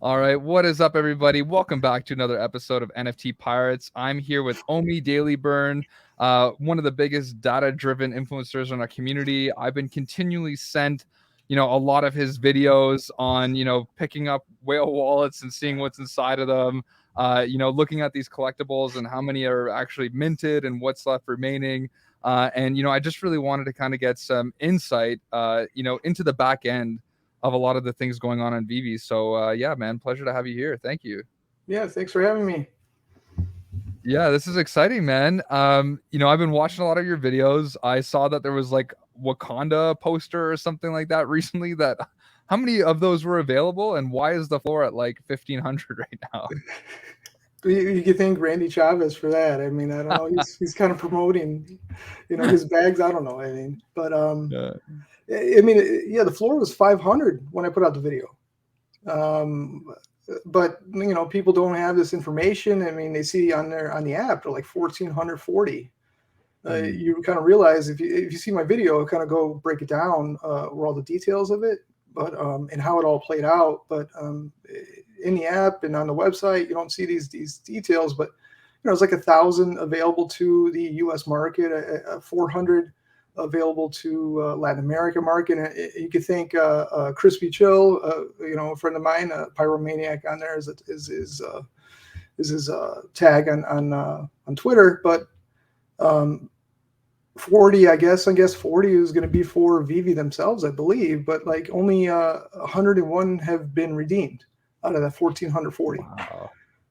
All right, what is up, everybody? Welcome back to another episode of NFT Pirates. I'm here with Omi Dailyburn, one of the biggest data-driven influencers in our community. I've been continually sent, a lot of his videos on, picking up whale wallets and seeing what's inside of them. Looking at these collectibles and how many are actually minted and what's left remaining. I just really wanted to kind of get some insight, into the back end of a lot of the things going on in Veve'S. So yeah, man, pleasure to have you here. Thank you. Yeah, thanks for having me. Yeah, this is exciting, man. I've been watching a lot of your videos. I saw that there was like Wakanda poster or something like that recently. That how many of those were available, and why is the floor at like 1,500 right now? You could thank Randy Chavez for that. I mean, I don't know. He's kind of promoting, his bags. I don't know. I mean, but Yeah. yeah, the floor was 500 when I put out the video. But people don't have this information. I mean, they see on the app they're like 1,440. You kind of realize if you see my video, I'll kind of go break it down where all the details of it, but and how it all played out. But in the app and on the website, you don't see these details. But it's like 1,000 available to the U.S. market, 400 available to Latin American market. And you could think Crispy Chill, a friend of mine, Pyromaniac, on there is his tag on Twitter. But 40, I guess 40 is going to be for Vivi themselves, I believe. But like only 101 have been redeemed out of that 1,440. Wow.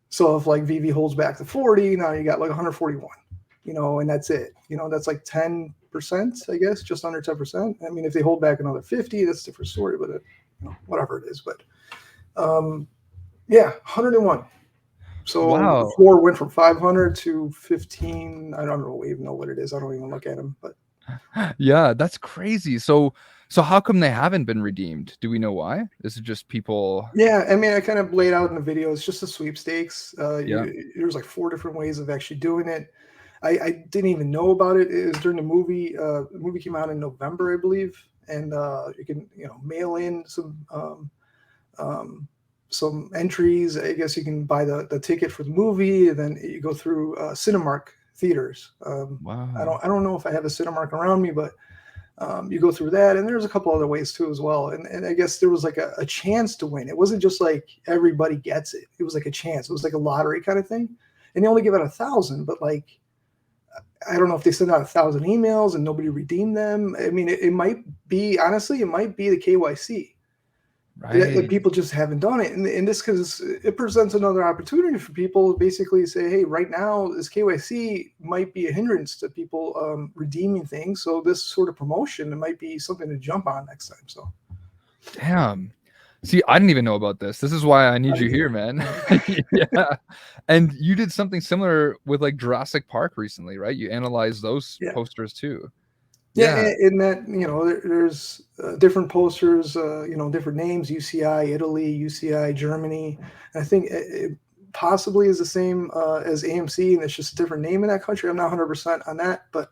So if like Vivi holds back the 40, now you got like 141. And that's it. That's like 10%, I guess, just under 10%. I mean, if they hold back another 50, that's a different story, but whatever it is. But yeah, 101. So Wow. the floor went from 500 to 15. I don't even know what it is. I don't even look at them. But yeah, that's crazy. So how come they haven't been redeemed? Do we know why? Is it just people? Yeah, I mean, I kind of laid out in the video. It's just a sweepstakes. Yeah. There's like 4 different ways of actually doing it. I didn't even know about it. It was during the movie. The movie came out in November, I believe, and you can mail in some entries. I guess you can buy the ticket for the movie, and then you go through Cinemark theaters. Wow. I don't know if I have a Cinemark around me, but you go through that, and there's a couple other ways too as well. And I guess there was like a chance to win. It wasn't just like everybody gets it. It was like a chance. It was like a lottery kind of thing. And they only give out 1,000, but like, I don't know if they sent out 1,000 emails and nobody redeemed them. I mean, it might be, honestly, it might be the KYC. Right. That people just haven't done it. And this, because it presents another opportunity for people to basically say, hey, right now, this KYC might be a hindrance to people redeeming things. So this sort of promotion, it might be something to jump on next time. So, Damn. See, I didn't even know about this. This is why I need you here, man. Yeah. And you did something similar with like Jurassic Park recently, right? You analyzed those posters too. Yeah, in that, there's different posters, different names, UCI Italy, UCI Germany. And I think it possibly is the same as AMC, and it's just a different name in that country. I'm not 100% on that, but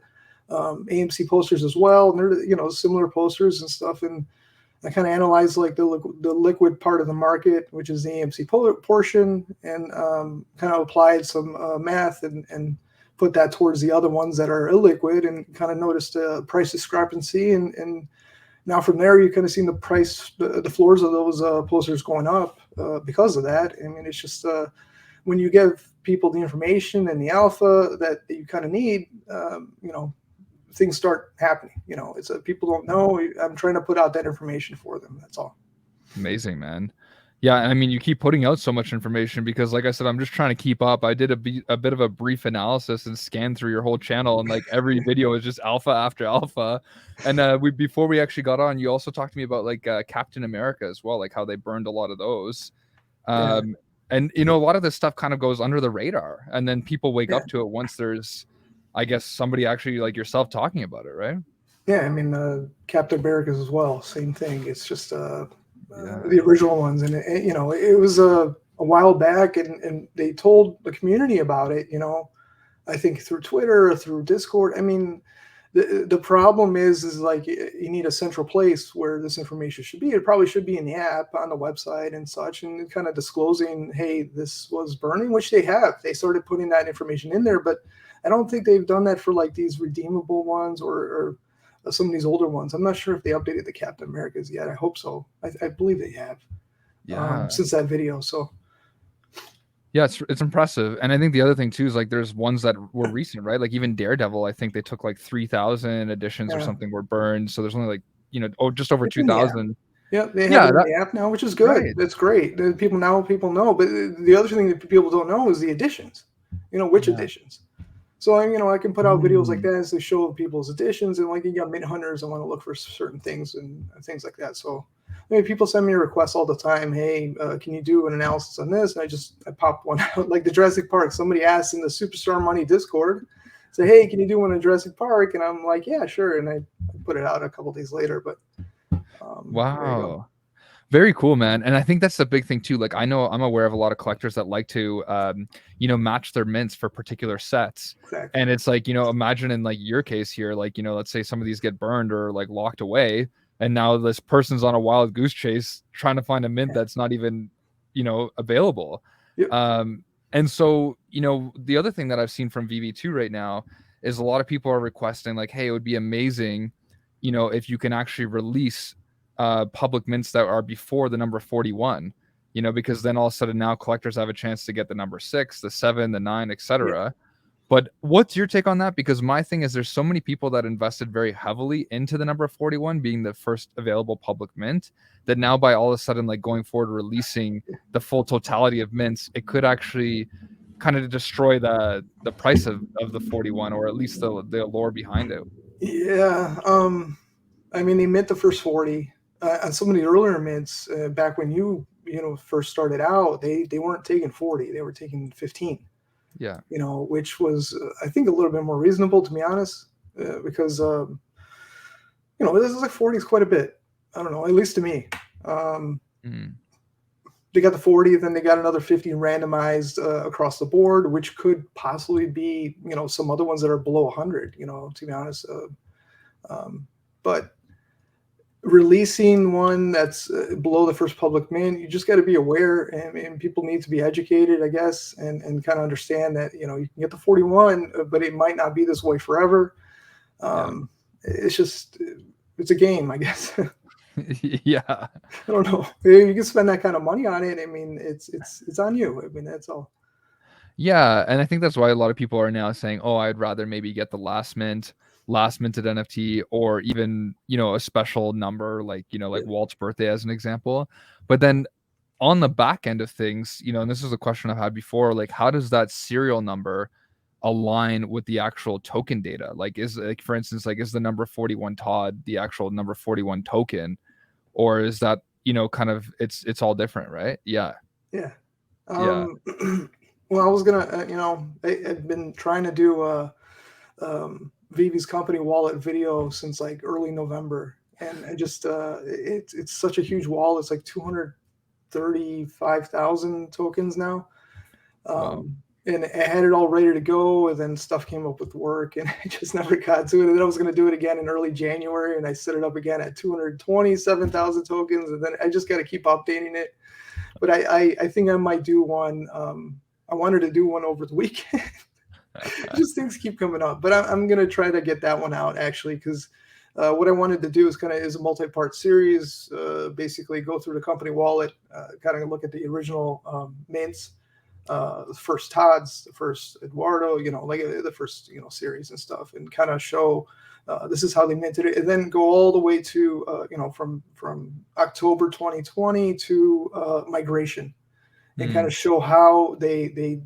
AMC posters as well. And they're, similar posters and stuff. And I kind of analyzed like the liquid part of the market, which is the AMC portion, and kind of applied some math and put that towards the other ones that are illiquid, and kind of noticed a price discrepancy. And now from there, you kind of seen the floors of those posters going up because of that. I mean, it's just when you give people the information and the alpha that you kind of need, things start happening. It's people don't know. I'm trying to put out that information for them. That's all. Amazing, man. Yeah, I mean, you keep putting out so much information because, like I said, I'm just trying to keep up. I did a bit of a brief analysis and scan through your whole channel, and like every video is just alpha after alpha. And before we actually got on, you also talked to me about like Captain America as well, like how they burned a lot of those. And a lot of this stuff kind of goes under the radar, and then people wake up to it once there's, I guess, somebody actually like yourself talking about it, right? Yeah, I mean, Captain America's as well. Same thing. It's just the original ones, and it was a while back, and they told the community about it. I think through Twitter or through Discord. I mean, The problem is like you need a central place where this information should be. It probably should be in the app, on the website and such, and kind of disclosing, hey, this was burning, which they have. They started putting that information in there, but I don't think they've done that for like these redeemable ones or some of these older ones. I'm not sure if they updated the Captain Americas yet. I hope so. I believe they have, Yeah. since that video. So Yeah, it's impressive. And I think the other thing too is like there's ones that were recent, right? Like even Daredevil, I think they took like 3,000 editions or yeah, something were burned. So there's only like, just over it's in the app. 2,000. Yeah, they have Yeah, it in that the app now, which is good. right. That's great. People know. But the other thing that people don't know is the editions. Which Yeah. editions. So I can put out videos like Mm. that to show people's editions, and like you got mint hunters, I want to look for certain things and things like that. So people send me requests all the time. Hey, can you do an analysis on this? And I pop one out, like the Jurassic Park. Somebody asked in the Superstar Money Discord, say, hey, can you do one in Jurassic Park? And I'm like, yeah, sure. And I put it out a couple days later. But there you go. Wow. Very cool, man. And I think that's the big thing too. Like I know I'm aware of a lot of collectors that like to match their mints for particular sets. Exactly. And it's like, imagine in like your case here, like, let's say some of these get burned or like locked away, and now this person's on a wild goose chase trying to find a mint Yeah. that's not even, available. Yep. And so, the other thing that I've seen from VV2 right now is a lot of people are requesting like, hey, it would be amazing, if you can actually release public mints that are before the number 41, because then all of a sudden now collectors have a chance to get the number 6, the 7, the 9, Yeah. etc. But what's your take on that? Because my thing is there's so many people that invested very heavily into the number 41 being the first available public mint that now by all of a sudden like going forward releasing the full totality of mints, it could actually kind of destroy the price of the 41, or at least the allure behind it. Yeah. I mean, they mint the first 40 on some of the earlier mints back when first started out. They weren't taking 40; they were taking 15. Yeah. Which was I think a little bit more reasonable, to be honest, because this is like 40 is quite a bit. I don't know, at least to me. Mm. They got the 40, then they got another 50 randomized across the board, which could possibly be some other ones that are below 100. To be honest, but releasing one that's below the first public mint, you just got to be aware, and people need to be educated, I guess, and kind of understand that you can get the 41, but it might not be this way forever. It's just it's a game, I guess. Yeah. I don't know. You can spend that kind of money on it. I mean, it's on you. I mean, that's all. Yeah, and I think that's why a lot of people are now saying, "Oh, I'd rather maybe get the last minted NFT, or even a special number like like Walt's birthday as an example." But then on the back end of things, and this is a question I've had before, like how does that serial number align with the actual token data? Like is like for instance, like is the number 41 Todd the actual number 41 token, or is that kind of it's all different, right? Yeah. Yeah. Yeah. Well, I was gonna, I've been trying to do Veve'S company wallet video since like early November, and I just it's such a huge wall. It's like 235,000 tokens now. Wow. And I had it all ready to go, and then stuff came up with work, and I just never got to it. And then I was going to do it again in early January, and I set it up again at 227,000 tokens, and then I just got to keep updating it. But I think I might do one. I wanted to do one over the weekend. Just things keep coming up, but I'm going to try to get that one out actually, because what I wanted to do is a multi-part series. Basically, go through the company wallet, kind of look at the original mints. The first Todd's, the first Eduardo, like the first, series and stuff, and kind of show this is how they minted it, and then go all the way to, from October 2020 to migration, and kind of show how they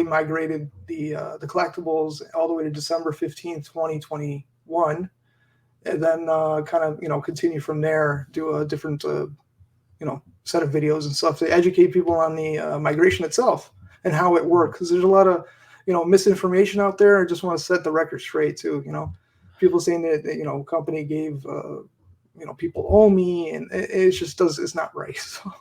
migrated the collectibles all the way to December 15th, 2021, and then kind of continue from there, do a different set of videos and stuff to educate people on the migration itself and how it works, because there's a lot of misinformation out there. I just want to set the record straight too. People saying that company gave people owe me, and it's not right. So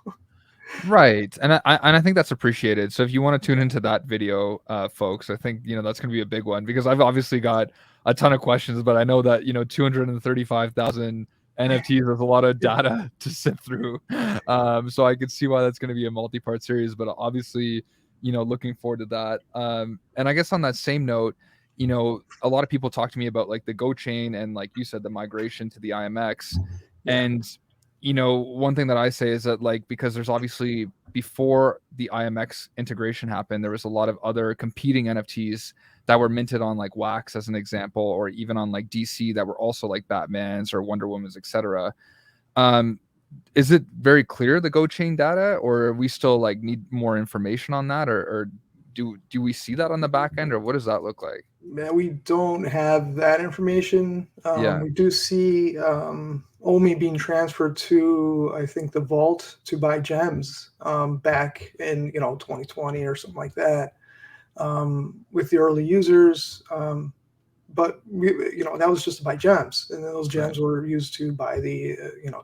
Right, and I think that's appreciated. So if you want to tune into that video, folks, I think that's going to be a big one because I've obviously got a ton of questions, but I know that 235,000 NFTs is a lot of Yeah, data to sift through. So I could see why that's going to be a multi-part series, but obviously, looking forward to that. And I guess on that same note, a lot of people talk to me about like the Go chain and like you said, the migration to the IMX, yeah, and one thing that I say is that like because there's obviously before the IMX integration happened, there was a lot of other competing NFTs that were minted on like Wax as an example, or even on like DC that were also like Batman's or Wonder Woman's, etc. Um, is it very clear the Go chain data, or we still like need more information on that, or do we see that on the back end, or what does that look like? man, we don't have that information. Yeah, We do see Omi being transferred to, I think, the vault to buy gems back in 2020 or something like that with the early users. But that was just to buy gems, and then those right. gems were used to buy the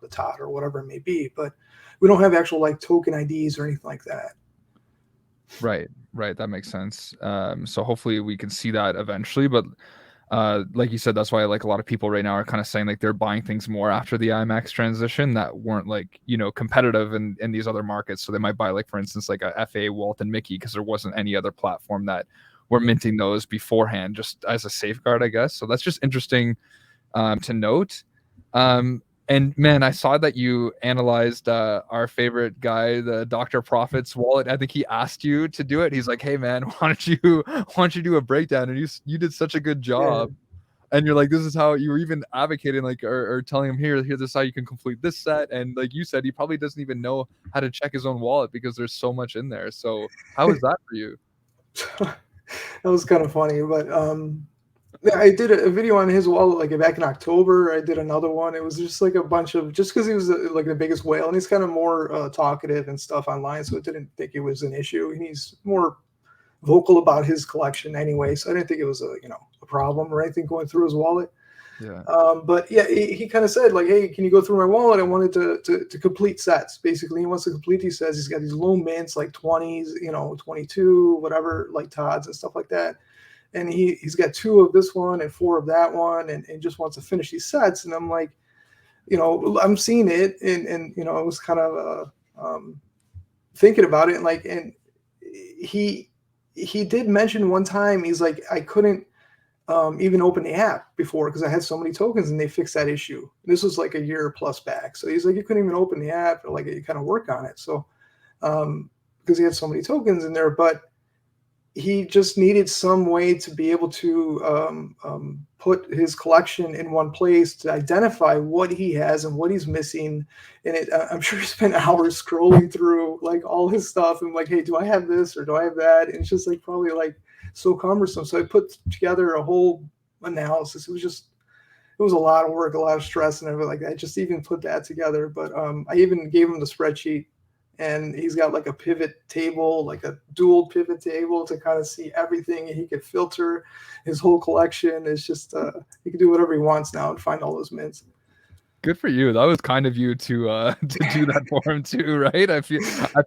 the tot or whatever it may be. But we don't have actual like token IDs or anything like that. Right, right. That makes sense. So hopefully we can see that eventually. But like you said, that's why like a lot of people right now are kind of saying like they're buying things more after the IMAX transition that weren't like competitive in these other markets. So they might buy like for instance like a FA Walt and Mickey because there wasn't any other platform that were minting those beforehand, just as a safeguard, I guess. So that's just interesting to note. And man, I saw that you analyzed our favorite guy, the Dr. Profit's wallet. I think he asked you to do it. He's like, "Hey man, why don't you do a breakdown?" And you did such a good Yeah. job. And you're like, this is how you were even advocating, like, or telling him here, this is how you can complete this set. And like you said, he probably doesn't even know how to check his own wallet because there's so much in there. So how is that for you? That was kind of funny, but yeah, I did a video on his wallet like back in October. I did another one. It was just like a bunch of just because he was like the biggest whale, and he's kind of more talkative and stuff online, so it didn't think it was an issue. And he's more vocal about his collection anyway, so I didn't think it was a problem or anything going through his wallet. Yeah, But yeah, he kind of said like, "Hey, can you go through my wallet? I wanted to complete sets. Basically, he wants to complete these sets. He's got these low mints like 20s, 22, whatever, like Todd's and stuff like that. And he's got two of this one and four of that one, and just wants to finish these sets." And I'm like, I'm seeing it, and I was kind of thinking about it, and like, and he did mention one time he's like, I couldn't even open the app before because I had so many tokens, and they fixed that issue. This was like a year plus back. So he's like, you couldn't even open the app, or like you kind of work on it. So because he had so many tokens in there, but he just needed some way to be able to put his collection in one place to identify what he has and what he's missing. And I'm sure he spent hours scrolling through like all his stuff and like, hey, do I have this or do I have that? And it's just like probably like so cumbersome. So I put together a whole analysis. It was a lot of work, a lot of stress and everything like that. Just even put that together. But I even gave him the spreadsheet, and he's got like a pivot table, like a dual pivot table to kind of see everything. And he could filter his whole collection. It's just he can do whatever he wants now and find all those mints. good for you. That was kind of you to to do that for him too, right? I feel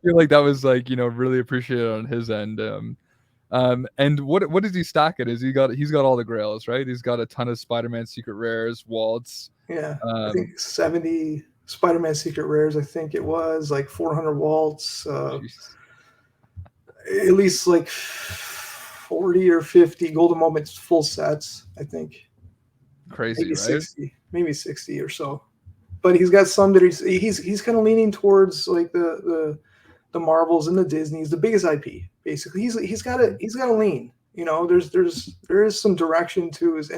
like that was like really appreciated on his end. And what does he stack it? He's got all the grails, right? He's got a ton of Spider-Man secret rares, waltz. Yeah, I Um, think 70 Spider-Man secret rares. I think it was like 400 waltz, Jeez, at least like 40 or 50 golden moments full sets. I think crazy, right? maybe 60 or so. But he's got some that he's kind of leaning towards like the Marvels and the Disneys, the biggest IP. Basically, he's got a lean. There is some direction to his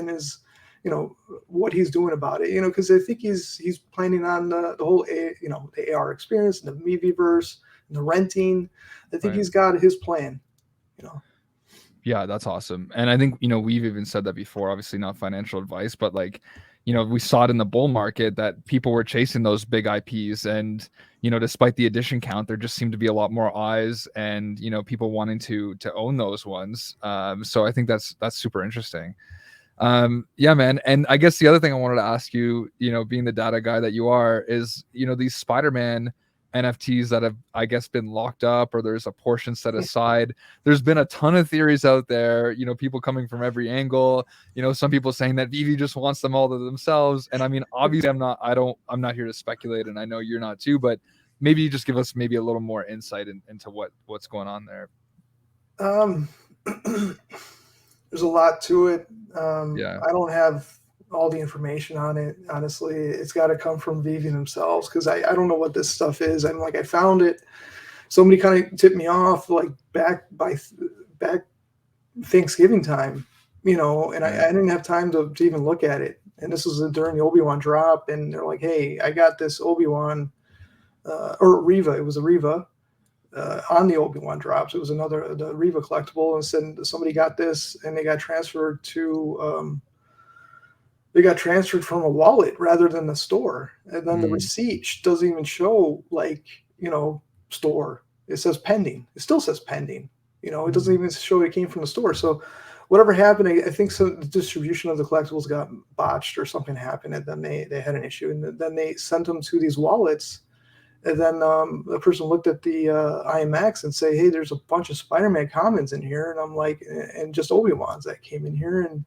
what he's doing about it. Because I think he's planning on the whole the AR experience and the Meviverse and the renting. I think Right. he's got his plan. You know. Yeah, that's awesome. And I think, we've even said that before, obviously not financial advice, but like, we saw it in the bull market that people were chasing those big IPs. And, despite the edition count, there just seemed to be a lot more eyes and, people wanting to own those ones. So I think that's super interesting. Yeah, man. And I guess the other thing I wanted to ask you, being the data guy that you are, is, these Spider-Man NFTs that have, I guess, been locked up, or there's a portion set aside. There's been a ton of theories out there, people coming from every angle. Some people saying that Vivi just wants them all to themselves. And I mean, obviously, I'm not here to speculate, and I know you're not too, but maybe you just give us maybe a little more insight into what's going on there. There's a lot to it. Yeah. I don't have all the information on it. Honestly, it's got to come from Vivi themselves, because I don't know what this stuff is. I'm like, I found it. Somebody kind of tipped me off like back Thanksgiving time, and I didn't have time to even look at it. And this was during the Obi-Wan drop, and they're like, hey, I got this Obi-Wan or Riva. It was a Riva. On the Obi-Wan drops, it was the Riva collectible, and said somebody got this, and they got transferred from a wallet rather than the store, and then the receipt doesn't even show store. It says pending. It still says pending. It doesn't even show it came from the store. So whatever happened, I think the distribution of the collectibles got botched or something happened, and then they had an issue, and then they sent them to these wallets. And then the person looked at the IMX and say, hey, there's a bunch of Spider-Man commons in here. And I'm like, and just Obi-Wans that came in here, and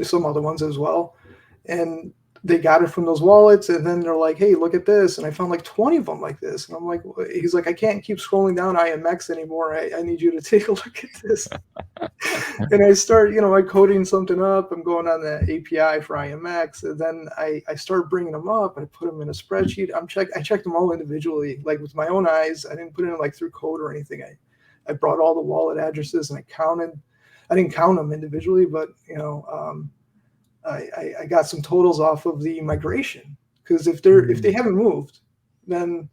some other ones as well. And they got it from those wallets. And then they're like, hey, look at this. And I found like 20 of them like this. And I'm like, he's like, I can't keep scrolling down IMX anymore. I need you to take a look at this. And I start, I'm coding something up. I'm going on the API for IMX. And then I start bringing them up. I put them in a spreadsheet. I checked them all individually, like with my own eyes. I didn't put it in like through code or anything. I brought all the wallet addresses and I counted. I didn't count them individually, but I got some totals off of the migration, because if they haven't moved, then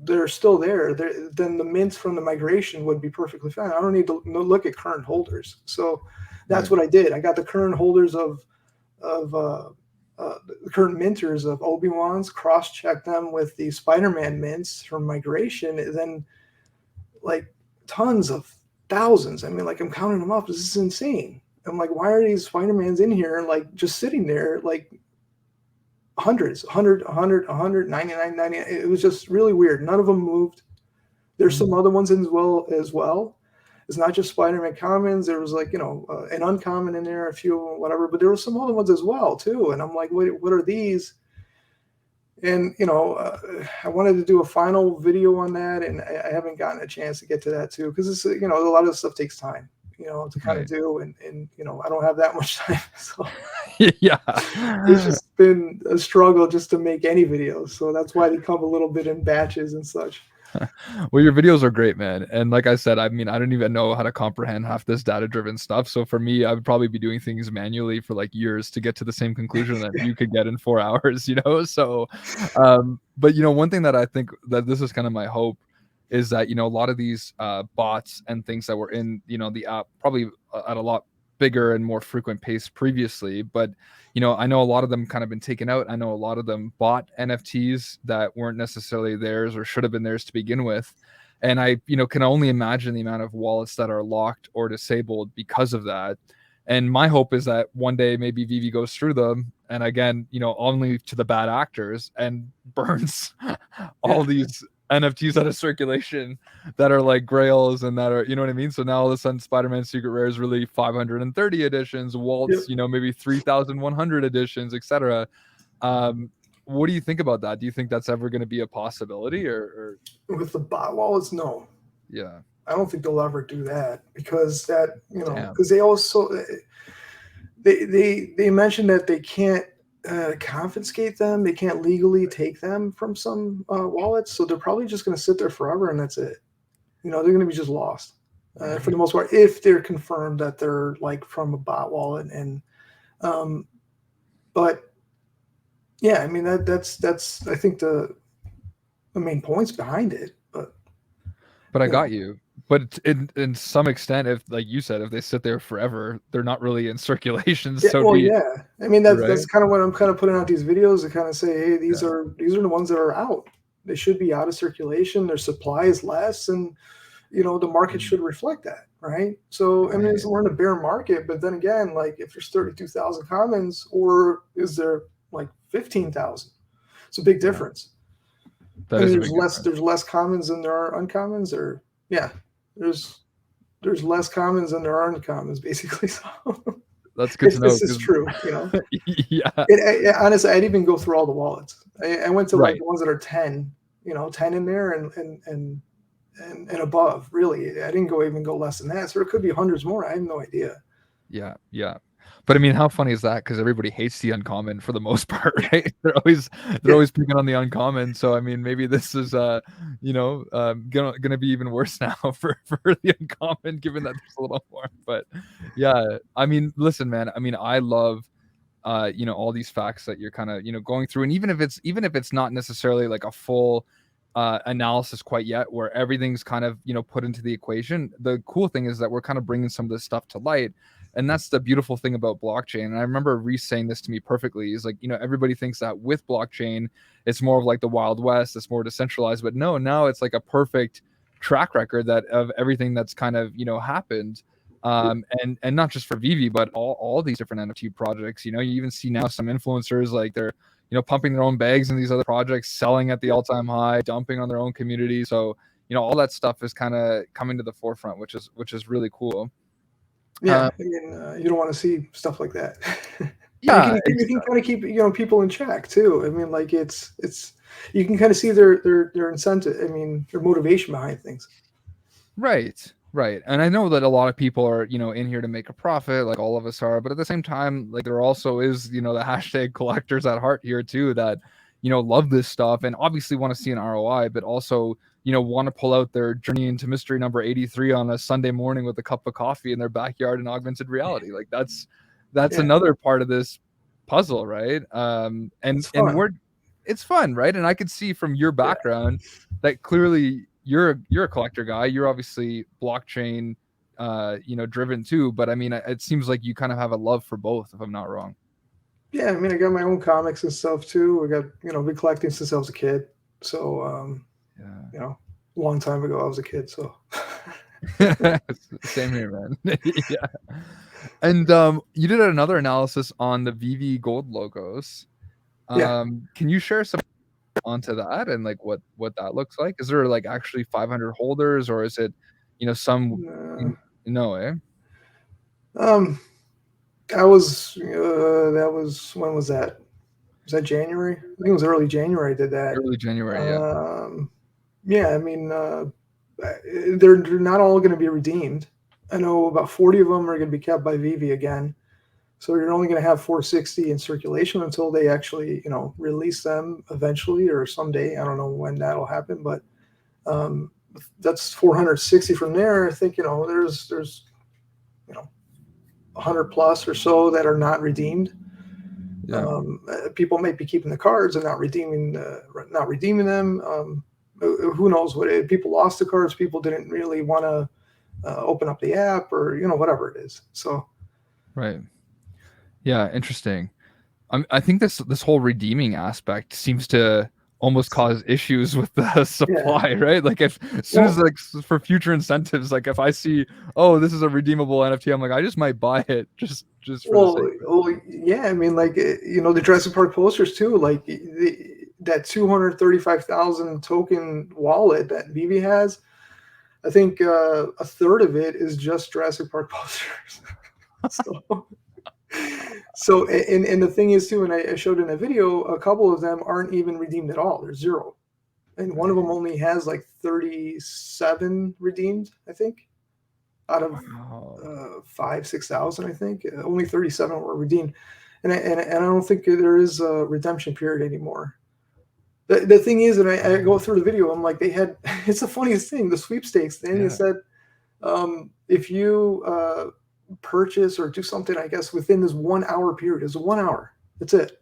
they're still there. Then the mints from the migration would be perfectly fine. I don't need to look at current holders. So that's what I did. I got the current holders of the current minters of Obi-Wans, cross-checked them with the Spider-Man mints from migration, and then like tons of thousands. I mean, like I'm counting them up. This is insane. I'm like, why are these Spider-Mans in here like just sitting there like hundreds, 100, 100, 100, 99, 99. It was just really weird. None of them moved. There's some other ones as well. It's not just Spider-Man commons. There was like, an uncommon in there, a few, whatever, but there were some other ones as well too. And I'm like, what are these? And, I wanted to do a final video on that, and I haven't gotten a chance to get to that too, because it's, a lot of this stuff takes time, to kind of do. And, I don't have that much time. So yeah, it's just been a struggle just to make any videos. So that's why they come a little bit in batches and such. Well, your videos are great, man. And like I said, I mean, I don't even know how to comprehend half this data-driven stuff. So for me, I would probably be doing things manually for like years to get to the same conclusion that you could get in 4 hours, So, but one thing that I think that this is kind of my hope is that, a lot of these bots and things that were in, the app probably at a lot bigger and more frequent pace previously, but I know a lot of them kind of been taken out. I know a lot of them bought NFTs that weren't necessarily theirs or should have been theirs to begin with, and I can only imagine the amount of wallets that are locked or disabled because of that. And my hope is that one day maybe Vivi goes through them, and again, only to the bad actors, and burns all these NFTs out of circulation that are like grails and that are, what I mean? So now all of a sudden Spider-Man Secret Rare is really 530 editions, Walt's, maybe 3,100 editions, etc. What do you think about that? Do you think that's ever going to be a possibility or with the bot wallets? No. Yeah. I don't think they'll ever do that, because that, because they also, they mentioned that they can't confiscate them. They can't legally take them from some wallets. So they're probably just going to sit there forever, and that's it. They're going to be just lost for the most part, if they're confirmed that they're like from a bot wallet. And, but yeah, I mean, that's, I think the main points behind it, but I got you. But in some extent, if like you said, if they sit there forever, they're not really in circulation. Yeah, so I mean, that's kind of what I'm kind of putting out these videos to kind of say, hey, these are the ones that are out. They should be out of circulation. Their supply is less, and the market should reflect that, right? So I mean, we're in a bear market, but then again, like if there's 32,000 commons, or is there like 15,000? It's a big Yeah. difference. That I mean, is a big difference. there's less commons than there are uncommons, or yeah, there's there's less commons than there are uncommons, basically. So That's good to if know this is 'cause true, you know. yeah. Honestly, I didn't even go through all the wallets. I went to like Right. the ones that are 10, 10 in there and above. Really, I didn't even go less than that. So it could be hundreds more. I have no idea. Yeah, yeah. But I mean, how funny is that? Because everybody hates the uncommon for the most part, right? They're Yeah, always picking on the uncommon. So I mean, maybe this is gonna be even worse now for the uncommon, given that there's a little more. But yeah, I mean, listen, man. I mean, I love all these facts that you're kind of going through, and even if it's not necessarily like a full analysis quite yet, where everything's kind of put into the equation. The cool thing is that we're kind of bringing some of this stuff to light, and that's the beautiful thing about blockchain. And I remember Reese saying this to me perfectly. Is like, everybody thinks that with blockchain it's more of like the Wild West, it's more decentralized, but no, now it's like a perfect track record that of everything that's kind of happened. And not just for Vivi, but all these different NFT projects. You even see now some influencers, like they're pumping their own bags in these other projects, selling at the all-time high, dumping on their own community. So all that stuff is kind of coming to the forefront, which is really cool. yeah. I mean, you don't want to see stuff like that. Yeah, You can kind of keep people in check too. I mean, like it's you can kind of see their incentive. I mean, their motivation behind things. right, right. And I know that a lot of people are in here to make a profit, like all of us are, but at the same time, like there also is the hashtag collectors at heart here too, that love this stuff and obviously want to see an ROI, but also want to pull out their Journey into Mystery number 83 on a Sunday morning with a cup of coffee in their backyard in augmented reality. Like that's Yeah, another part of this puzzle, right? it's And fun. we're it's fun, right? And I could see from your Yeah, background that clearly you're a collector guy. You're obviously blockchain driven too, but I mean it seems like you kind of have a love for both, if I'm not wrong. yeah. I mean, I got my own comics and stuff too. I got been collecting since I was a kid. So Yeah. a long time ago I was a kid. So Same here, man. Yeah. And you did another analysis on the VV gold logos. yeah. Can you share some onto that and like what that looks like? Is there like actually 500 holders, or is it some Uh, no, eh? um, I was that was when was that? Was that January? I think it was early January I did that. Early January, yeah. Um, yeah, I mean, they're not all going to be redeemed. I know about 40 of them are going to be kept by Vivi again. So you're only going to have 460 in circulation until they actually, release them eventually or someday. I don't know when that'll happen, but um, that's 460 from there. I think there's 100 plus or so that are not redeemed. Yeah. People might be keeping the cards and not redeeming them. Who knows what people lost the cards? People didn't really want to open up the app or whatever it is. So Right. Yeah, interesting. I think this whole redeeming aspect seems to almost cause issues with the yeah, supply, right? Like if as soon as well, like for future incentives, like if I see, oh, this is a redeemable NFT, I'm like, I just might buy it just for the sake of it. yeah. I mean, like the Jurassic Park posters too. Like that 235,000 token wallet that Vivi has. I think a third of it is just Jurassic Park posters. so and the thing is too, and I showed in a video, a couple of them aren't even redeemed at all. They're zero, and one of them Right. only has like 37 redeemed, I think, out of Wow. 6,000. I think only 37 were redeemed, and I don't think there is a redemption period anymore. The thing is, and I go through the video, I'm like, they had, it's the funniest thing, the sweepstakes thing. It Yeah. said, if you purchase or do something, I guess, within this 1 hour period, it's 1 hour. That's it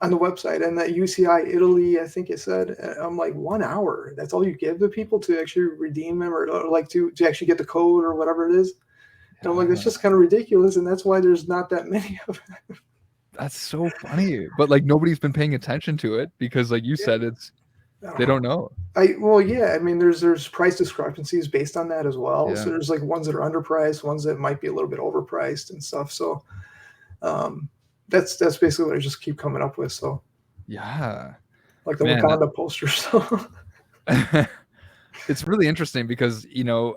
on the website. And that UCI Italy, I think it said, I'm like, 1 hour. That's all you give the people to actually redeem them or like to actually get the code or whatever it is. And I'm like, that's Yeah. just kind of ridiculous. And that's why there's not that many of them. That's so funny. But like nobody's been paying attention to it because like you said, I don't they know. don't know. Well, yeah. I mean, there's price discrepancies based on that as well. So Yeah. there's like ones that are underpriced, ones that might be a little bit overpriced and stuff. So um, that's basically what I just keep coming up with. So Yeah. like the Man, Wakanda poster. So it's really interesting because,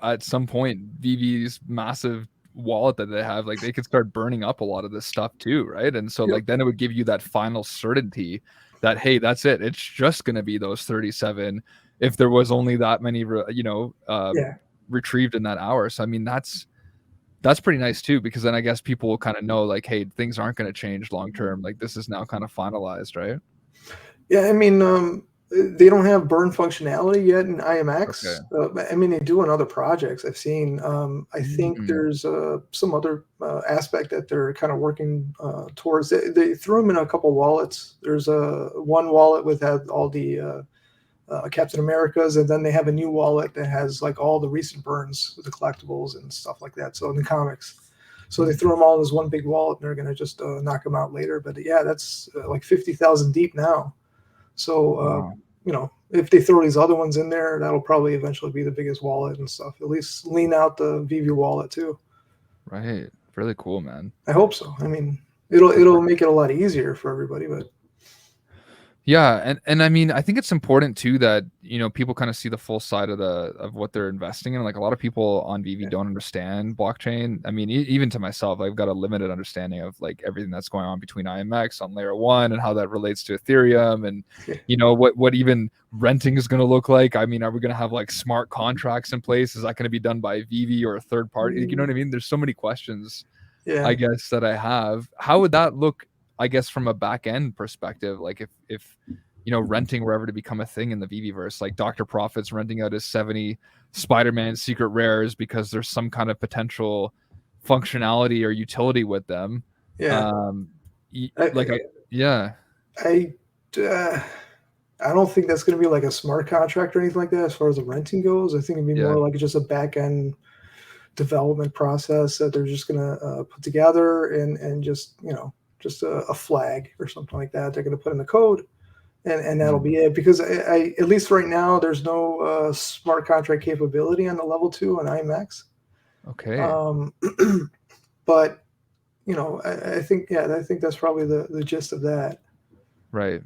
at some point, VV's massive wallet that they have, like, they could start burning up a lot of this stuff too, right? And so, yep. like, then it would give you that final certainty that, hey, that's it. It's just going to be those 37 if there was only that many, Yeah. retrieved in that hour. So, I mean, that's pretty nice too, because then I guess people will kind of know, like, hey, things aren't going to change long term. Like, this is now kind of finalized, right? Yeah, I mean, they don't have burn functionality yet in Okay. IMX. But, I mean, they do in other projects I've seen. I think Mm, there's some other aspect that they're kind of working towards. They threw them in a couple wallets. There's a one wallet with had all the Captain Americas, and then they have a new wallet that has like all the recent burns with the collectibles and stuff like that. So in the comics. So they mm. threw them all in this one big wallet, and they're going to just knock them out later. But yeah, that's like 50,000 deep now. So, Wow. if they throw these other ones in there, that'll probably eventually be the biggest wallet and stuff. At least lean out the VV wallet too. Right. Really cool, man. I hope so. I mean, it'll make it a lot easier for everybody. But Yeah, and I mean, I think it's important too that, people kind of see the full side of what they're investing in. Like, a lot of people on VV yeah, don't understand blockchain. I mean, even to myself, I've got a limited understanding of like everything that's going on between IMX on layer 1 and how that relates to Ethereum, and yeah, what even renting is going to look like. I mean, are we going to have like smart contracts in place? Is that going to be done by VV or a third party? You know what I mean? There's so many questions, yeah. I guess, that I have. How would that look, I guess, from a back end perspective? Like, if renting were ever to become a thing in the VVverse, like Dr. Profit's renting out his 70 Spider-Man secret rares because there's some kind of potential functionality or utility with them. Yeah. Um, I, like, yeah, I, uh, I don't think that's going to be like a smart contract or anything like that as far as the renting goes. I think it'd be yeah, more like just a back end development process that they're just going to put together and just, just a flag or something like that. They're going to put in the code, and that'll mm, be it. Because I at least right now, there's no smart contract capability on the level 2 on IMAX. okay, Um, but I think, yeah, I think that's probably the gist of that. right,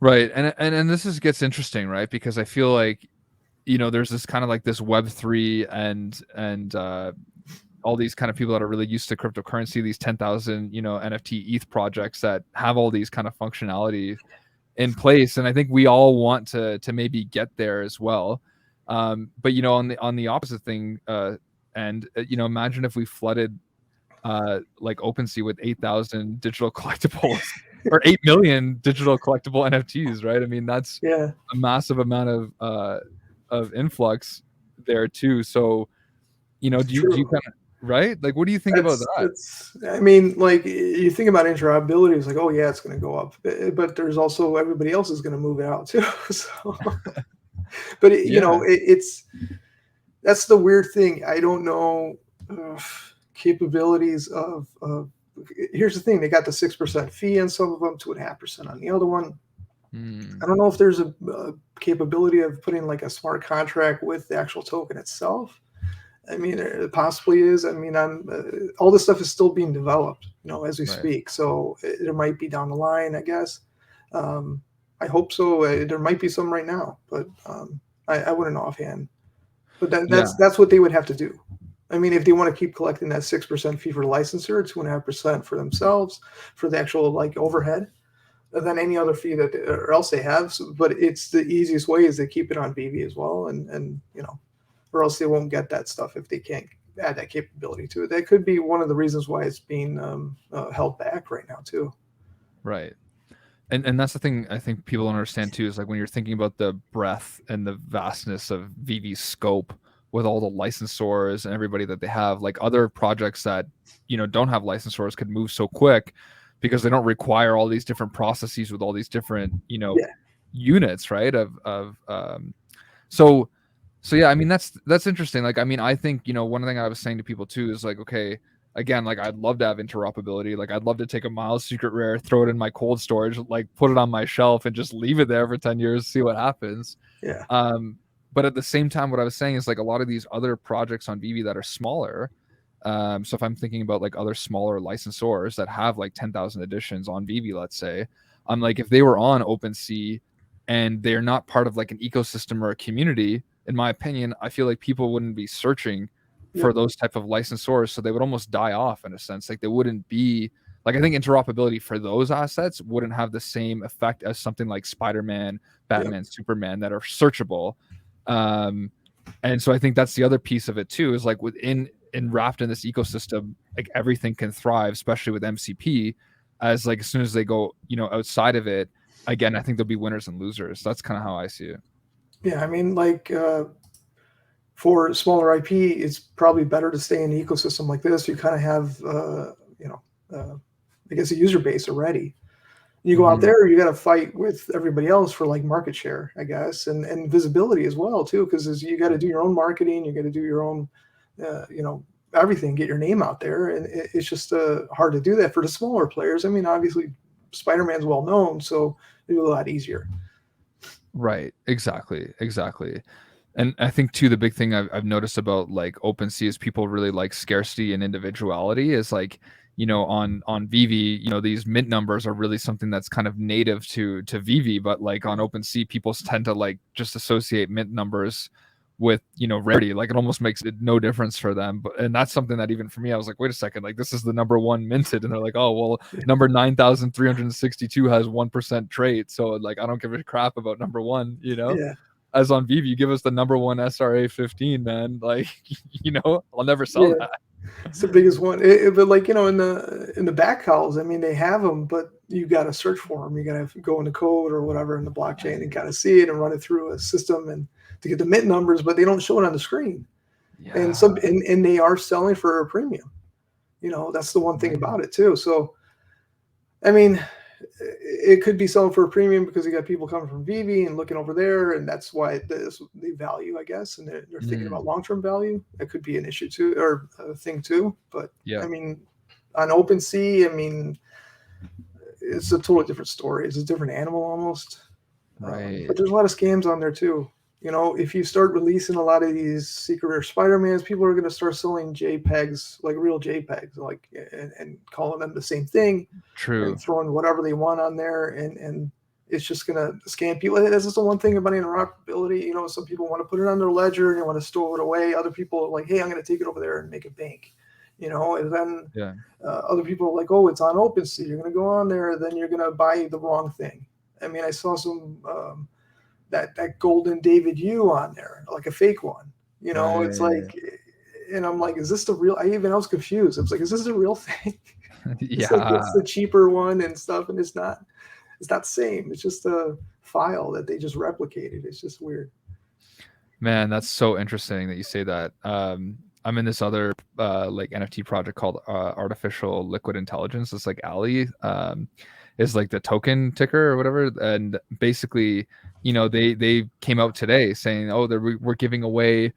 right, and this gets interesting, right? Because I feel like, there's this kind of like this Web3 and all these kind of people that are really used to cryptocurrency, these 10,000, NFT ETH projects that have all these kind of functionality in place, and I think we all want to maybe get there as well. But on the opposite thing, and imagine if we flooded like OpenSea with 8,000 digital collectibles or 8 million digital collectible NFTs, right? I mean, that's Yeah, a massive amount of influx there too. So, do you true. kind of, right? Like, what do you think about That's that? that's. I mean, like you think about interoperability, it's like, oh yeah, it's going to go up, but there's also everybody else is going to move it out too. So, but Yeah. it's that's the weird thing. I don't know capabilities of. Here's the thing: they got the 6% fee on some of them, 2.5% on the other one. I Hmm. don't know if there's a capability of putting like a smart contract with the actual token itself. I mean, it possibly is. I mean, all this stuff is still being developed, as we Right. speak. So there might be down the line, I guess. Um, I hope so. There might be some right now, but I wouldn't know offhand. But then Yeah. that's what they would have to do. I mean, if they want to keep collecting that 6% fee for the licensor, 2.5% for themselves for the actual like overhead, than any other fee that or else they have. So, but it's the easiest way is they keep it on VV as well, and or else they won't get that stuff if they can't add that capability to it. That could be one of the reasons why it's being held back right now too. Right. And that's the thing I think people don't understand too, is like when you're thinking about the breadth and the vastness of VV's scope with all the licensors and everybody that they have, like other projects that don't have licensors could move so quick because they don't require all these different processes with all these different Yeah, units, right? So so yeah, I mean, that's interesting. Like, I mean, I think, one thing I was saying to people too is like, okay, again, like, I'd love to have interoperability. Like, I'd love to take a Miles secret rare, throw it in my cold storage, like put it on my shelf and just leave it there for 10 years, see what happens. yeah, Um, but at the same time, what I was saying is like a lot of these other projects on VV that are smaller. So if I'm thinking about like other smaller licensors that have like 10,000 editions on VV, let's say, I'm like, if they were on OpenSea and they're not part of like an ecosystem or a community, in my opinion, I feel like people wouldn't be searching for Yep. those type of licensors, so they would almost die off in a sense. Like they wouldn't be like, I think interoperability for those assets wouldn't have the same effect as something like Spider-Man, Yep. Batman, Superman that are searchable. Um, and so I think that's the other piece of it too, is like within and wrapped in this ecosystem, like everything can thrive, especially with MCP. As like as soon as they go, outside of it, again, I think there'll be winners and losers. That's kind of how I see it. Yeah. I mean, like for smaller IP, it's probably better to stay in an ecosystem like this. You kind of have, you know, I guess a user base already. You go out Mhm. there, you got to fight with everybody else for like market share, I guess, and visibility as well too, because you got to do your own marketing, you got to do your own, you know, everything, get your name out there, and it's just hard to do that for the smaller players. I mean, obviously, Spider-Man's well known, so it'd be a lot easier. Right. Exactly. And I think too, the big thing I've noticed about like OpenSea is people really like scarcity and individuality. Is like, on Vivi, these mint numbers are really something that's kind of native to Vivi, but like on OpenSea, people tend to like just associate mint numbers with rarity. Like it almost makes it no difference for them. But and that's something that even for me, I was like, wait a second, like this is the number one minted, and they're like, oh well, Yeah, number 9,362 has 1% trait, so like I don't give a crap about number one. yeah, As on Vivi, you give us the number one SRA 15, man. Like, I'll never sell yeah. that. It's the biggest one. But like in the back calls, I mean, they have them, but you got to search for them. You got to go into code or whatever in the blockchain and kind of see it and run it through a system and to get the mint numbers, but they don't show it on the screen. And Yeah. some and they are selling for a premium. That's the one thing Right. about it too. So I mean, it could be selling for a premium because you got people coming from Vivi and looking over there, and that's why the value, I guess, and they're thinking about Mm, long term value. That could be an issue too, or a thing too. But yeah. I mean, on OpenSea, I mean, it's a totally different story. It's a different animal almost. Right. But there's a lot of scams on there too. If you start releasing a lot of these secret rare Spider-Mans, people are going to start selling JPEGs, like real JPEGs, like and calling them the same thing and True. throwing whatever they want on there, and it's just going to scam people. That's just the one thing about interoperability. Some people want to put it on their ledger and they want to store it away. Other people are like, hey, I'm going to take it over there and make a bank. And then Yeah. other people are like, oh, it's on OpenSea. You're going to go on there, then you're going to buy the wrong thing. I mean, I saw some that golden David U on there, like a fake one. It's Right. like, and I'm like, is this the real? I was confused. I was like, is this the real thing? It's like Yeah. it's the cheaper one and stuff, and it's not. It's not the same. It's just a file that they just replicated. It's just weird. Man, that's so interesting that you say that. I'm in this other like NFT project called Artificial Liquid Intelligence. It's like Ali is like the token ticker or whatever. And basically, they came out today saying, oh, we're giving away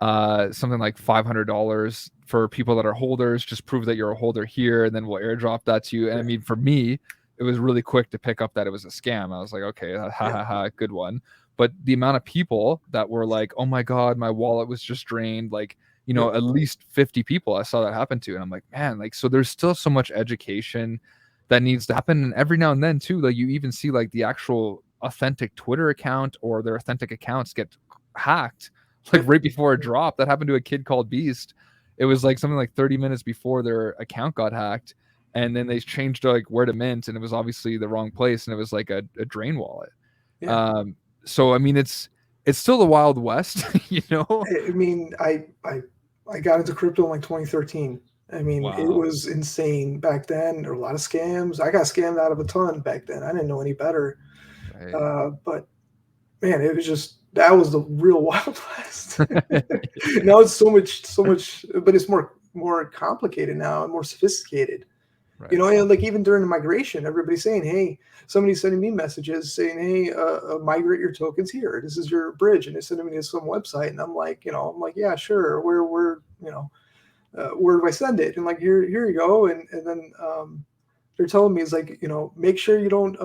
something like $500 for people that are holders. Just prove that you're a holder here, and then we'll airdrop that to you. And I Yeah, mean, for me, it was really quick to pick up that it was a scam. I was like, okay, ha yeah, ha ha, good one. But the amount of people that were like, oh my god, my wallet was just drained, like, yep, at least 50 people I saw that happen to, and I'm like, man, like, so there's still so much education that needs to happen. And every now and then too, like, you even see like the actual authentic Twitter account or their authentic accounts get hacked like yep, right before it dropped. That happened to a kid called Beast. It was like something like 30 minutes before their account got hacked, and then they changed to like where to mint, and it was obviously the wrong place, and it was like a drain wallet. yeah. So I mean, it's still the Wild West, you know. I mean, I got into crypto in like 2013. I mean, it Wow. was insane back then. There were a lot of scams. I got scammed out of a ton back then. I didn't know any better. Right. But man, it was just that was the real Wild West. Now it's so much, but it's more complicated now and more sophisticated. Right. And like even during the migration, everybody's saying, "Hey," somebody's sending me messages saying, "Hey, migrate your tokens here. This is your bridge," and they're sending me to some website, and I'm like, yeah, sure. Where do I send it? And like, here you go, and then they're telling me it's like, make sure you don't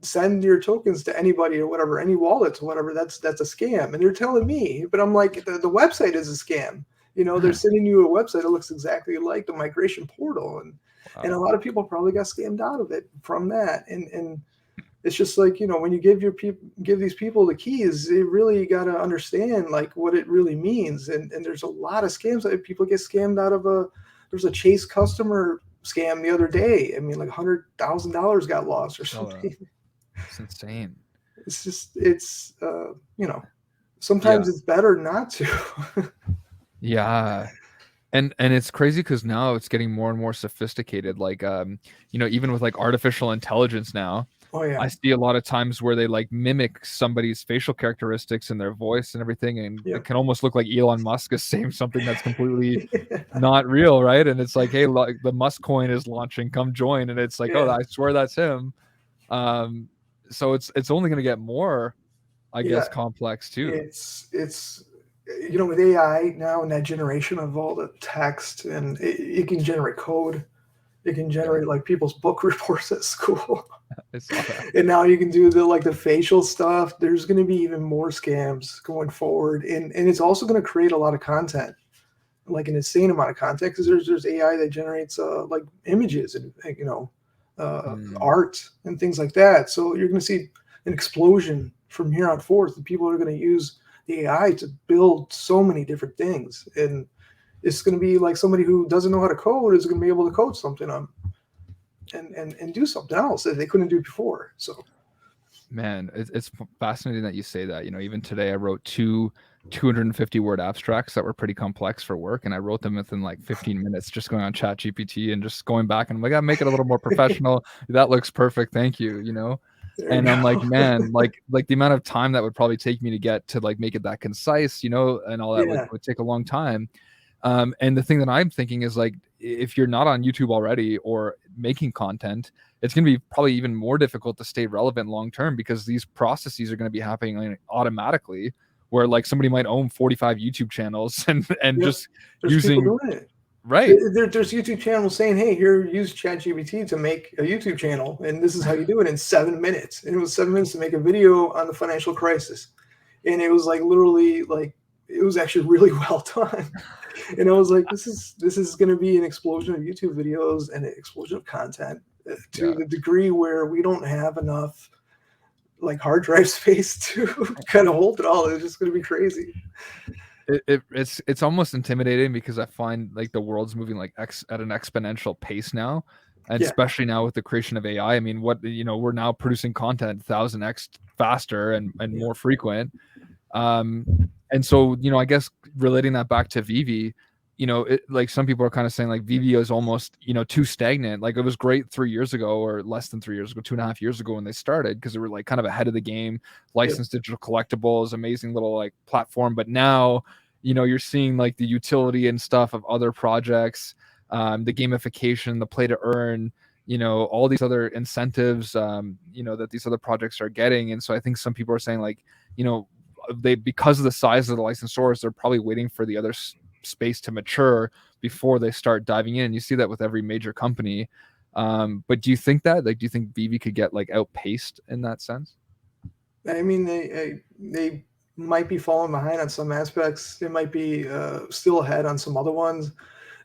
send your tokens to anybody or whatever, any wallets or whatever. That's a scam, and they're telling me, but I'm like, the website is a scam. They're sending you a website that looks exactly like the migration portal, and And a Wow. lot of people probably got scammed out of it from that. And it's just like, when you give these people the keys, they really got to understand like what it really means. And there's a lot of scams that people get scammed out of. There's a Chase customer scam the other day. I mean, like $100,000 got lost or Saw that. something. It's insane. It's just, sometimes Yeah. it's better not to. Yeah. And it's crazy because now it's getting more and more sophisticated. Like, even with like artificial intelligence now, Oh I yeah. see a lot of times where they like mimic somebody's facial characteristics and their voice and everything, and Yeah. it can almost look like Elon Musk is saying something that's completely not real, right? And it's like, hey, like the Musk coin is launching, come join, and it's like, oh, Yeah. I swear that's him. Um, so it's only going to get more, I Yeah. guess, complex too. It's with AI now and that generation of all the text, and it can generate code. It can Yeah, generate like people's book reports at school. I saw that. And now you can do the facial stuff. There's going to be even more scams going forward, and it's also going to create a lot of content, like an insane amount of content, because there's AI that generates like images and Mm, art and things like that. So you're going to see an explosion from here on forth. The people are going to use the AI to build so many different things, and it's going to be like somebody who doesn't know how to code is going to be able to code something on and do something else that they couldn't do before. So man, it's fascinating that you say that. Even today I wrote two 250 word abstracts that were pretty complex for work, and I wrote them within like 15 minutes, just going on Chat GPT and just going back, and I'm like, I make it a little more professional. That looks perfect, thank you. there And you I'm like, go. man, like the amount of time that would probably take me to get to like make it that concise, and all that would, Yeah, would take a long time. And the thing that I'm thinking is like, if you're not on YouTube already or making content, it's going to be probably even more difficult to stay relevant long term, because these processes are going to be happening like, automatically, where like somebody might own 45 YouTube channels and yep. just There's people using, doing it. right. There's YouTube channels saying, "Hey, here, use ChatGPT to make a YouTube channel, and this is how you do it in 7 minutes." And it was 7 minutes to make a video on the financial crisis, and it was like literally like it was actually really well done. And I was like, this is going to be an explosion of YouTube videos and an explosion of content to Yeah. the degree where we don't have enough like hard drive space to kind of hold it all. It's just going to be crazy. It's almost intimidating, because I find like the world's moving like at an exponential pace now, and Yeah, especially now with the creation of AI. I mean, we're now producing content 1000x faster and yeah, more frequent. Um, and so, I guess relating that back to Vivi, like some people are kind of saying like Vivi is almost, too stagnant. Like it was great 3 years ago, or less than 3 years ago, 2.5 years ago when they started, because they were like kind of ahead of the game, yeah, licensed digital collectibles, amazing little like platform. But now, you're seeing like the utility and stuff of other projects, the gamification, the play to earn, all these other incentives, that these other projects are getting. And so I think some people are saying like, they, because of the size of the licensors, they're probably waiting for the other space to mature before they start diving in. You see that with every major company. But do you think that, like, do you think Vivi could get like outpaced in that sense? I mean, they might be falling behind on some aspects. They might be still ahead on some other ones.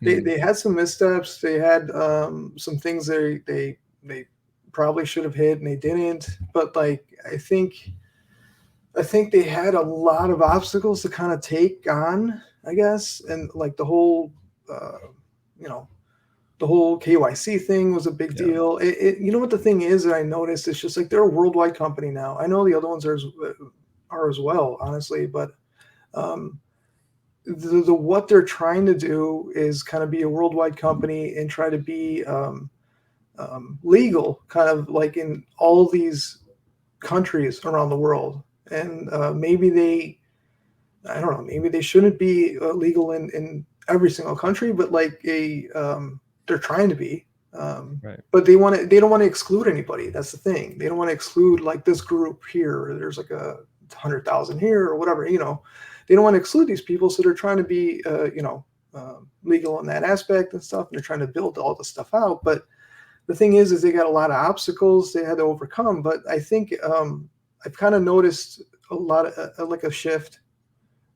They Hmm. they had some missteps. They had some things they probably should have hit and they didn't. But like I think they had a lot of obstacles to kind of take on, I guess, and like uh, you know, the whole KYC thing was a big Yeah. deal. You know what the thing is that I noticed? It's just like they're a worldwide company now. I know the other ones are as well, honestly, but um, the what they're trying to do is kind of be a worldwide company and try to be legal, kind of like in all these countries around the world. And maybe I don't know, maybe they shouldn't be legal in every single country, but like they're trying to be. Right. But they don't want to exclude anybody. That's the thing. They don't want to exclude like this group here. Or there's like 100,000 here or whatever. They don't want to exclude these people, so they're trying to be legal in that aspect and stuff. And they're trying to build all this stuff out. But the thing is they got a lot of obstacles they had to overcome. But I think I've kind of noticed a lot of like a shift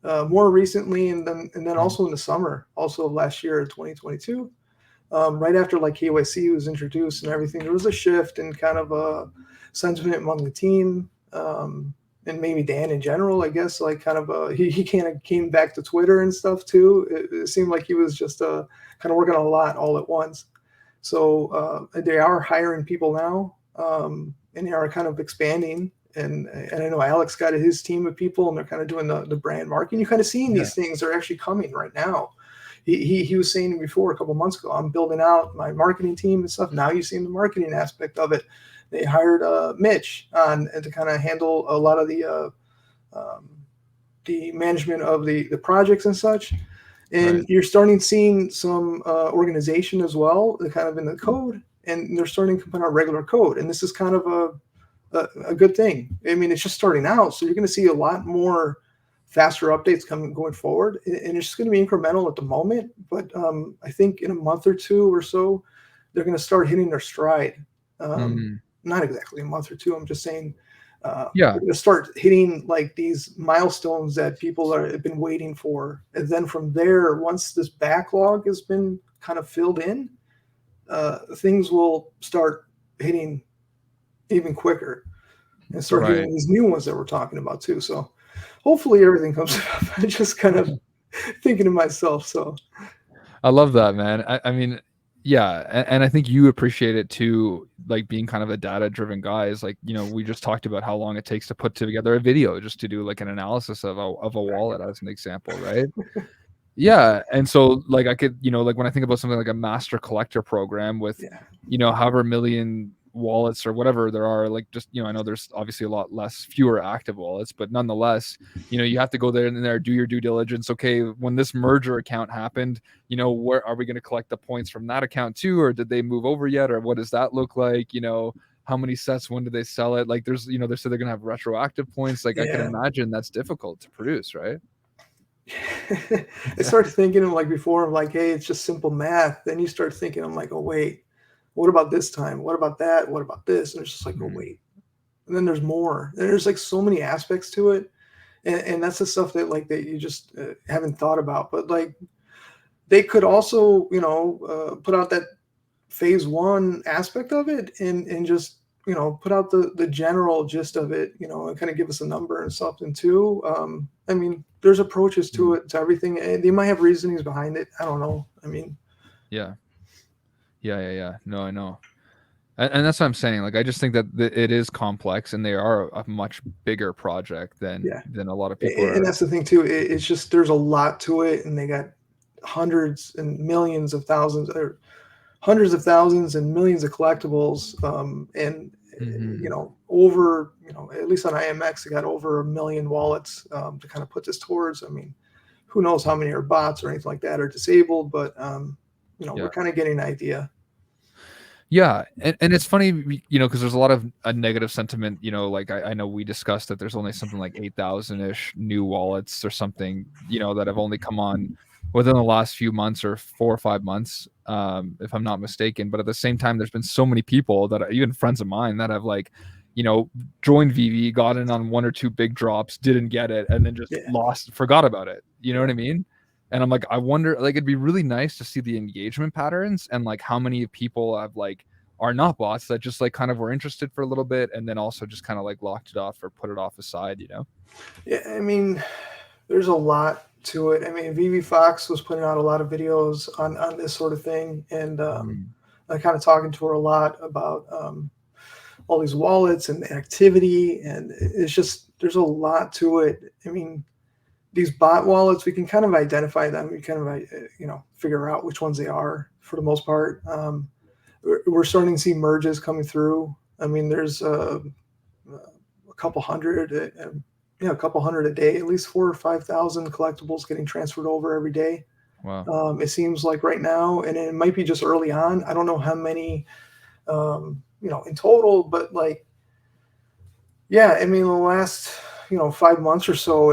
more recently, and then Mhm. also in the summer, also of last year, 2022. right after like KYC was introduced and everything, there was a shift in kind of a sentiment among the team. And maybe Dan in general, I guess, like kind of he kind of came back to Twitter and stuff too. It seemed like he was just kind of working on a lot all at once. So they are hiring people now, and they are kind of expanding. And I know Alex got his team of people, and they're kind of doing the brand marketing. You're kind of seeing Yeah. these things are actually coming right now. He was saying before a couple months ago, I'm building out my marketing team and stuff. Now you've seen the marketing aspect of it. They hired Mitch on to kind of handle a lot of the management of the projects and such. And Right. you're starting seeing some organization as well, kind of in the code, and they're starting to put out regular code. And this is kind of a good thing. I mean, it's just starting out, so you're going to see a lot more faster updates coming going forward, and it's just going to be incremental at the moment. But I think in a month or two or so, they're going to start hitting their stride. Mm. Not exactly a month or two. I'm just saying Yeah. they're going to start hitting like these milestones that people have been waiting for, and then from there, once this backlog has been kind of filled in, things will start hitting even quicker and start Right. hitting these new ones that we're talking about too. So hopefully everything comes up. I'm just kind of thinking to myself. So I love that, man. I mean, yeah, and I think you appreciate it too, like being kind of a data-driven guy. Is like, we just talked about how long it takes to put together a video just to do like an analysis of a wallet as an example, right? Yeah, and so like I could, like when I think about something like a master collector program with, yeah, however million wallets or whatever there are, like just, I know there's obviously a lot fewer active wallets, but nonetheless, you have to go there and there, do your due diligence. Okay, when this merger account happened, where are we going to collect the points from that account too, or did they move over yet, or what does that look like? How many sets, when do they sell it? Like there's, they said they're going to have retroactive points. Like I can yeah. imagine that's difficult to produce, right? I started thinking of like before, of like, hey, it's just simple math. Then you start thinking, I'm like, oh wait, what about this time? What about that? What about this? And it's just like, oh Mhm. wait. And then there's more. And there's like so many aspects to it. And that's the stuff that like that you just haven't thought about. But like they could also, put out that phase one aspect of it and just put out the general gist of it, and kind of give us a number and something too. I mean, there's approaches to Mhm. it, to everything, and they might have reasonings behind it. I don't know. I mean, Yeah. Yeah. No, I know. And that's what I'm saying. Like, I just think that it is complex, and they are a much bigger project than yeah, a lot of people and are. that's the thing too. It's just there's a lot to it, and they got hundreds and millions of thousands, or hundreds of thousands and millions of collectibles, and Mhm. over, at least on IMX, they got over 1 million wallets to kind of put this towards. I mean, who knows how many are bots or anything like that are disabled, but we're Yeah. kind of getting an idea. Yeah, and it's funny, because there's a lot of a negative sentiment. Like I know we discussed that there's only something like 8,000 ish new wallets or something, that have only come on within the last few months or 4 or 5 months, if I'm not mistaken. But at the same time, there's been so many people that even friends of mine that have like, you know, joined VV, got in on one or two big drops, didn't get it, and then just Yeah, forgot about it. You know yeah, what I mean? And I'm like, I wonder, like, it'd be really nice to see the engagement patterns and like how many people have like are not bots that just like kind of were interested for a little bit and then also just kind of like locked it off or put it off aside. yeah. I mean, there's a lot to it. I mean, Vivi Fox was putting out a lot of videos on this sort of thing, and Mm, I kind of talking to her a lot about all these wallets and activity, and it's just there's a lot to it. I mean, these bot wallets, we can kind of identify them. We kind of figure out which ones they are for the most part. We're starting to see merges coming through. I mean, there's a couple hundred, a couple hundred a day, at least 4 or 5 thousand collectibles getting transferred over every day. wow. It seems like right now, and it might be just early on. I don't know how many, in total, but like, yeah, I mean, the last, 5 months or so,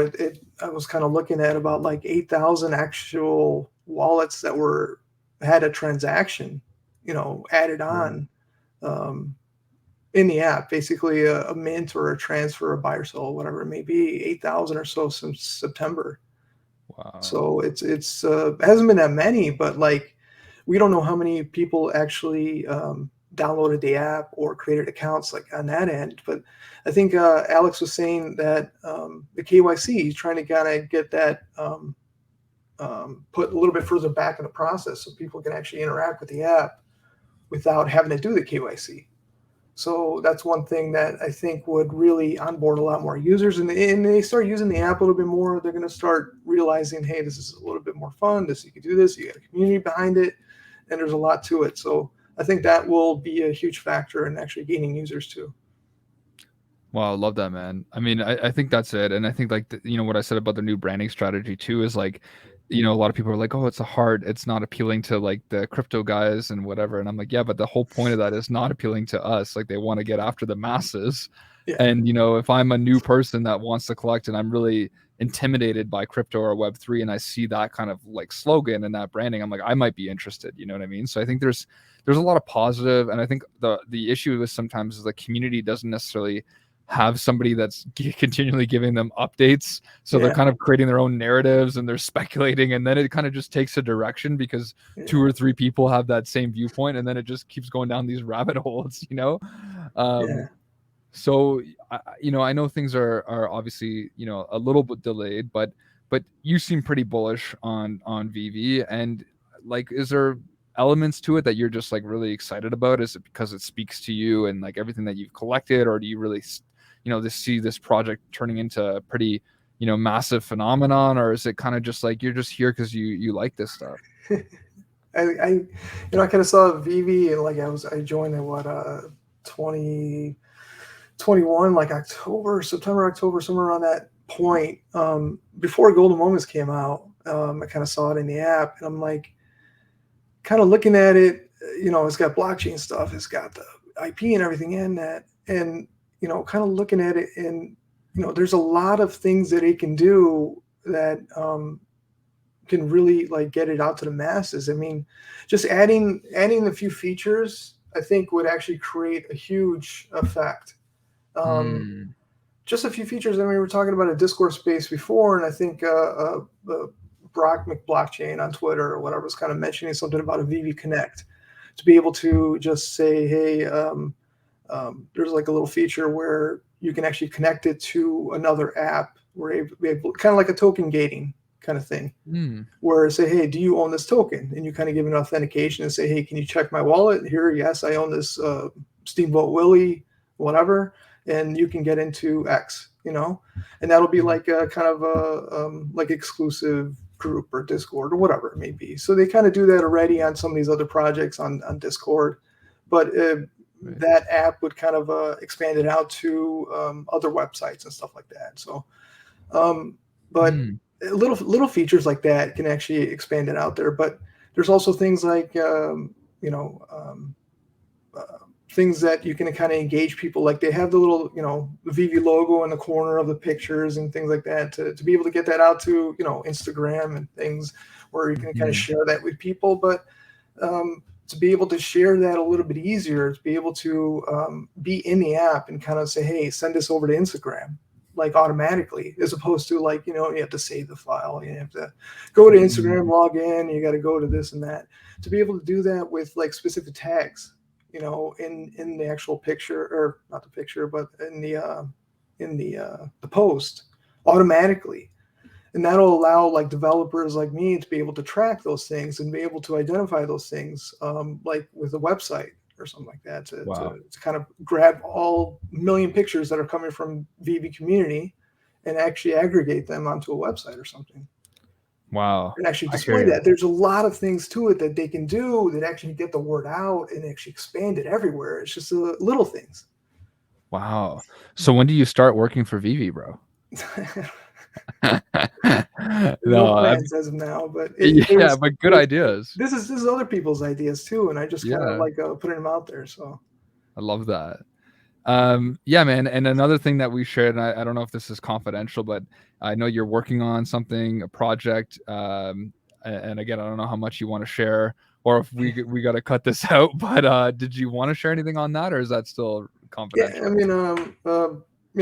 I was kind of looking at about like 8,000 actual wallets that had a transaction, added Wow. on, um, in the app, basically a mint or a transfer, a buy or sell, whatever it may be, 8,000 or so since September. Wow. So it's it hasn't been that many, but like we don't know how many people actually downloaded the app or created accounts like on that end. But I think Alex was saying that the KYC, he's trying to kind of get that put a little bit further back in the process so people can actually interact with the app without having to do the KYC. So that's one thing that I think would really onboard a lot more users, and they start using the app a little bit more. They're going to start realizing, hey, this is a little bit more fun. This, you can do this. You got a community behind it, and there's a lot to it. So I think that will be a huge factor in actually gaining users too. Wow, I love that, man. I mean, I think that's it. And I think like what I said about the new branding strategy too is like, a lot of people are like, oh, it's not appealing to like the crypto guys and whatever. And I'm like, yeah, but the whole point of that is not appealing to us. Like they want to get after the masses. Yeah. And if I'm a new person that wants to collect and I'm really intimidated by crypto or Web3 and I see that kind of like slogan and that branding, I'm like, I might be interested. You know what I mean? So I think there's a lot of positive, and I think the issue is sometimes is the community doesn't necessarily have somebody that's continually giving them updates, so they're kind of creating their own narratives and they're speculating, and then it kind of just takes a direction because two or three people have that same viewpoint, and then it just keeps going down these rabbit holes. So I know things are obviously a little bit delayed, but you seem pretty bullish on Veve'S, and like, is there elements to it that you're just like really excited about? Is it because it speaks to you and like everything that you've collected, or do you really see this project turning into a pretty massive phenomenon, or is it kind of just like you're just here because you like this stuff? I kind of saw Veve'S, and like I joined in 2021, like September, October, somewhere around that point. Before Golden Moments came out, I kind of saw it in the app, and I'm like, kind of looking at it. It's got blockchain stuff, it's got the IP and everything in that, and kind of looking at it, and there's a lot of things that it can do that can really like get it out to the masses. I mean, just adding a few features, I think would actually create a huge effect. Just a few features. I mean, we were talking about a Discord space before, and I think Brock McBlockchain on Twitter or whatever was kind of mentioning something about a Veve'S Connect, to be able to just say, hey, there's like a little feature where you can actually connect it to another app. We're able kind of like a token gating kind of thing, where say, hey, do you own this token? And you kind of give an authentication and say, hey, can you check my wallet here? Yes, I own this Steamboat Willie, whatever, and you can get into X, and that'll be like a kind of a like exclusive group or Discord or whatever it may be. So they kind of do that already on some of these other projects on Discord, but that app would kind of expand it out to other websites and stuff like that. So, but little features like that can actually expand it out there. But there's also things like things that you can kind of engage people. Like they have the little the Veve'S logo in the corner of the pictures and things like that, to be able to get that out to Instagram and things where you can kind of share that with people. But to be able to share that a little bit easier, to be able to be in the app and kind of say, hey, send this over to Instagram, like automatically, as opposed to like, you have to save the file, you have to go to Instagram, log in, you got to go to this and that. To be able to do that with like specific tags, in the actual picture, or not the picture, but in the post automatically. And that'll allow like developers like me to be able to track those things and be able to identify those things, like with a website or something like that, to kind of grab all million pictures that are coming from Veve'S community and actually aggregate them onto a website or something. Wow. And actually display that. There's a lot of things to it that they can do that actually get the word out and actually expand it everywhere. It's just little things. Wow. So when do you start working for Veve'S, bro? No plans as of now, but but good ideas. This is other people's ideas too, and I just kind of like putting them out there. So I love that. Yeah, man. And another thing that we shared, and I don't know if this is confidential, but I know you're working on something, a project. And again, I don't know how much you want to share, or if we got to cut this out. But did you want to share anything on that, or is that still confidential? Yeah, I mean,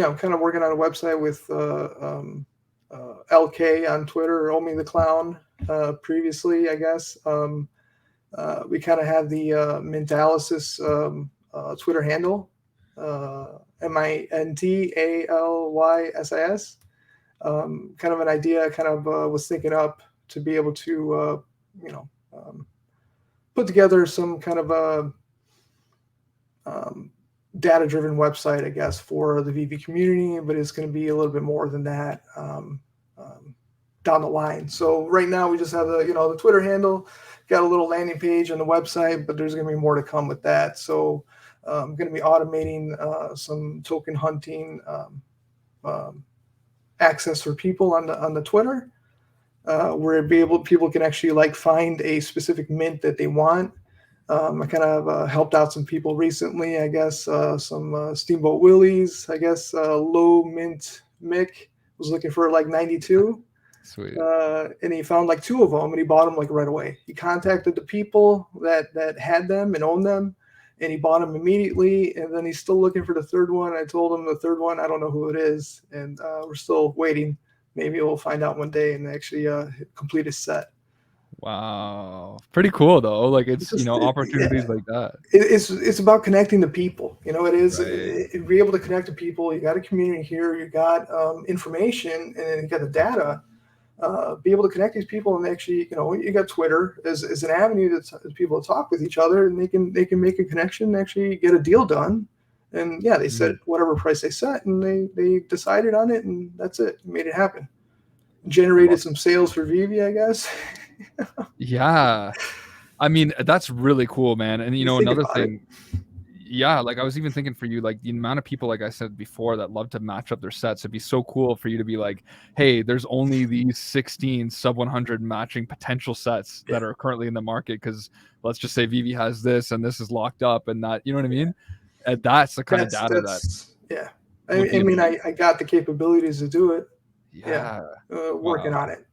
I'm kind of working on a website with LK on Twitter, or Omi the Clown, previously, I guess. We kind of have the Mintalysis Twitter handle, Mintallysis. Kind of an idea I kind of was thinking up to be able to, put together some kind of a data-driven website, I guess, for the VV community, but it's going to be a little bit more than that down the line. So right now we just have the Twitter handle, got a little landing page on the website, but there's going to be more to come with that. So I'm going to be automating some token hunting access for people on the Twitter, where people can actually find a specific mint that they want. I kind of helped out some people recently, I guess, some Steamboat Willies, I guess, low mint Mick was looking for 92. Sweet. And he found 2 of them, and he bought them right away. He contacted the people that had them and owned them, and he bought them immediately. And then he's still looking for the third one. I told him the third one, I don't know who it is, and we're still waiting. Maybe we'll find out one day and actually complete his set. Wow, pretty cool though. It's opportunities like that. It's about connecting the people. It is Right. be able to connect to people. You got a community here. You got information, and then you got the data. Be able to connect these people, and actually, you got Twitter as an avenue that people talk with each other, and they can make a connection, and actually get a deal done. And yeah, they set whatever price they set, and they decided on it, and that's it. Made it happen. Generated some sales for Vivi, I guess. Yeah, I mean, that's really cool, man. And another thing, yeah, I was even thinking for you, the amount of people, like I said before, that love to match up their sets. It'd be so cool for you to be like, hey, there's only these 16 sub 100 matching potential sets that are currently in the market, because let's just say Vivi has this and this is locked up, and that, you know what I mean? And that's the kind of data yeah. I got the capabilities to do it. Yeah. Working on it.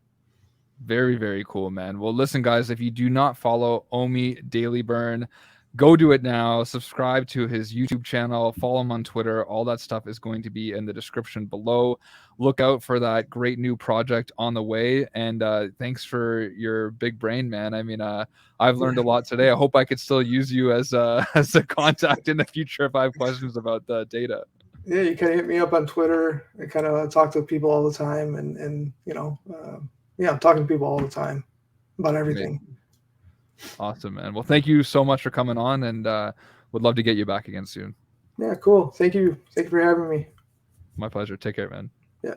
Very, very cool, man. Well, listen, guys, if you do not follow Omi Daily Burn, go do it now. Subscribe to his YouTube channel, follow him on Twitter. All that stuff is going to be in the description below. Look out for that great new project on the way. And thanks for your big brain, man. I mean, I've learned a lot today. I hope I could still use you as a contact in the future if I have questions about the data. Yeah, you kind of hit me up on Twitter. I kind of talk to people all the time, and I'm talking to people all the time about everything. Awesome, man. Well, thank you so much for coming on, and would love to get you back again soon. Yeah, cool. Thank you. Thank you for having me. My pleasure. Take care, man. Yeah.